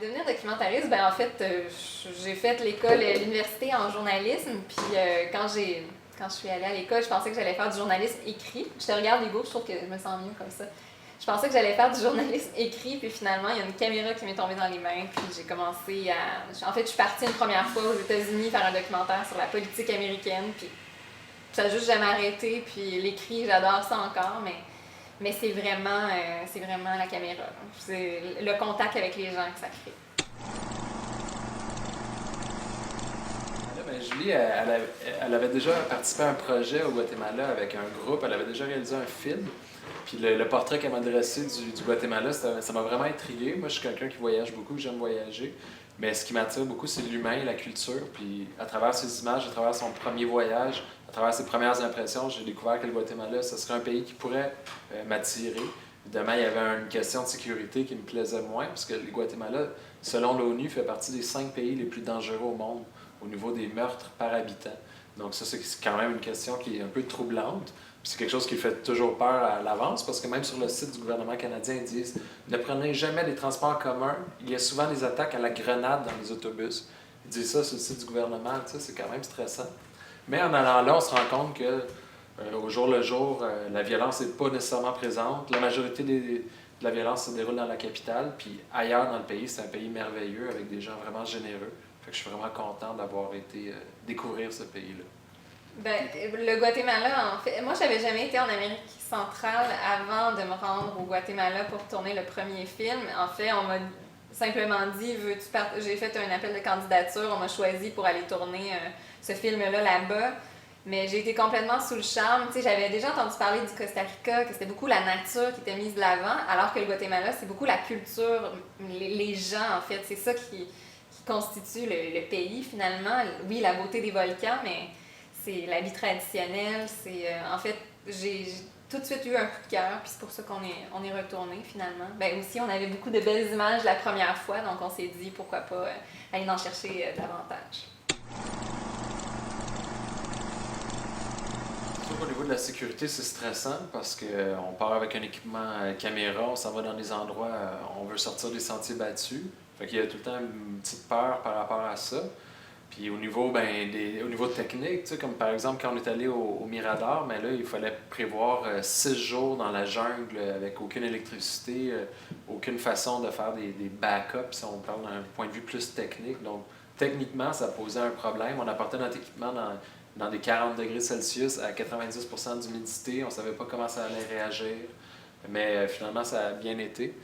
Devenir documentariste, ben en fait, j'ai fait l'université en journalisme, puis quand je suis allée à l'école, je pensais que j'allais faire du journalisme écrit. Je te regarde, Hugo, je trouve que je me sens mieux comme ça. Je pensais que j'allais faire du journalisme écrit, puis finalement, il y a une caméra qui m'est tombée dans les mains, puis j'ai commencé à... En fait, je suis partie une première fois aux États-Unis faire un documentaire sur la politique américaine, puis ça n'a juste jamais arrêté, puis l'écrit, j'adore ça encore, mais c'est vraiment la caméra. C'est le contact avec les gens que ça crée. Ben, Julie, elle avait déjà participé à un projet au Guatemala avec un groupe. Elle avait déjà réalisé un film. Puis le portrait qu'elle m'a dressé du Guatemala, ça m'a vraiment intrigué. Moi, je suis quelqu'un qui voyage beaucoup, j'aime voyager. Mais ce qui m'attire beaucoup, c'est l'humain, la culture. Puis à travers ses images, à travers son premier voyage, à travers ses premières impressions, j'ai découvert que le Guatemala, ce serait un pays qui pourrait m'attirer. Évidemment, il y avait une question de sécurité qui me plaisait moins, parce que le Guatemala, selon l'ONU, fait partie des 5 pays les plus dangereux au monde au niveau des meurtres par habitant. Donc ça, c'est quand même une question qui est un peu troublante. C'est quelque chose qui fait toujours peur à l'avance, parce que même sur le site du gouvernement canadien, ils disent « Ne prenez jamais les transports en commun. Il y a souvent des attaques à la grenade dans les autobus. » Ils disent ça sur le site du gouvernement, tu sais, c'est quand même stressant. Mais en allant là, on se rend compte que au jour le jour, la violence n'est pas nécessairement présente. La majorité de la violence se déroule dans la capitale, puis ailleurs dans le pays, c'est un pays merveilleux avec des gens vraiment généreux. Fait que je suis vraiment content d'avoir été découvrir ce pays-là. Ben, le Guatemala, en fait, moi, j'avais jamais été en Amérique centrale avant de me rendre au Guatemala pour tourner le premier film. En fait, on m'a simplement dit, j'ai fait un appel de candidature, on m'a choisi pour aller tourner ce film-là là-bas. Mais j'ai été complètement sous le charme. Tu sais, j'avais déjà entendu parler du Costa Rica, que c'était beaucoup la nature qui était mise de l'avant, alors que le Guatemala, c'est beaucoup la culture, les gens, en fait. C'est ça qui constitue le pays, finalement. Oui, la beauté des volcans, mais c'est la vie traditionnelle. En fait, j'ai tout de suite eu un coup de cœur, puis c'est pour ça on est retourné, finalement. Ben aussi, on avait beaucoup de belles images la première fois, donc on s'est dit, pourquoi pas aller en chercher davantage. Au niveau de la sécurité, c'est stressant parce qu'on part avec un équipement caméra, on s'en va dans des endroits, on veut sortir des sentiers battus. Fait qu'il y a tout le temps une petite peur par rapport à ça. Puis au niveau, au niveau technique, tu sais, comme par exemple quand on est allé au Mirador, mais là, il fallait prévoir 6 jours dans la jungle avec aucune électricité, aucune façon de faire des backups, si on parle d'un point de vue plus technique. Donc, techniquement, ça posait un problème. On apportait notre équipement dans des 40 degrés Celsius à 90% d'humidité. On ne savait pas comment ça allait réagir, mais finalement, ça a bien été.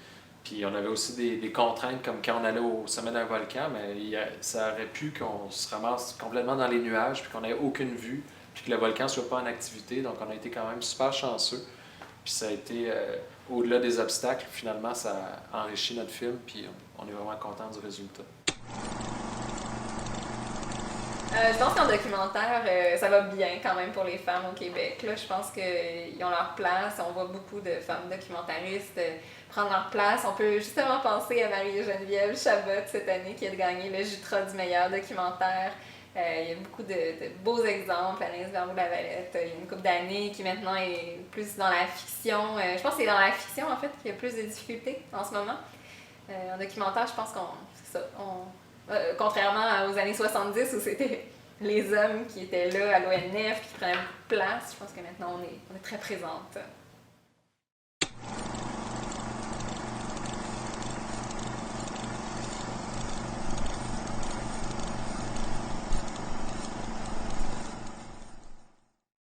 Puis on avait aussi des contraintes comme quand on allait au sommet d'un volcan, mais ça aurait pu qu'on se ramasse complètement dans les nuages, puis qu'on n'ait aucune vue, puis que le volcan ne soit pas en activité. Donc on a été quand même super chanceux. Puis ça a été, au-delà des obstacles, finalement, ça a enrichi notre film, puis on est vraiment content du résultat. Je pense qu'en documentaire, ça va bien quand même pour les femmes au Québec. Là, je pense qu'ils ont leur place. On voit beaucoup de femmes documentaristes prendre leur place. On peut justement penser à Marie-Geneviève Chabot cette année qui a gagné le Jutra du meilleur documentaire. Il y a beaucoup de beaux exemples. Anaïs Vermont-Lavalette, il y a une couple d'années qui maintenant est plus dans la fiction. Je pense que c'est dans la fiction en fait qu'il y a plus de difficultés en ce moment. En documentaire, je pense c'est ça. Contrairement aux années 70 où c'était les hommes qui étaient là à l'ONF, qui prenaient beaucoup de place, je pense que maintenant on est très présente.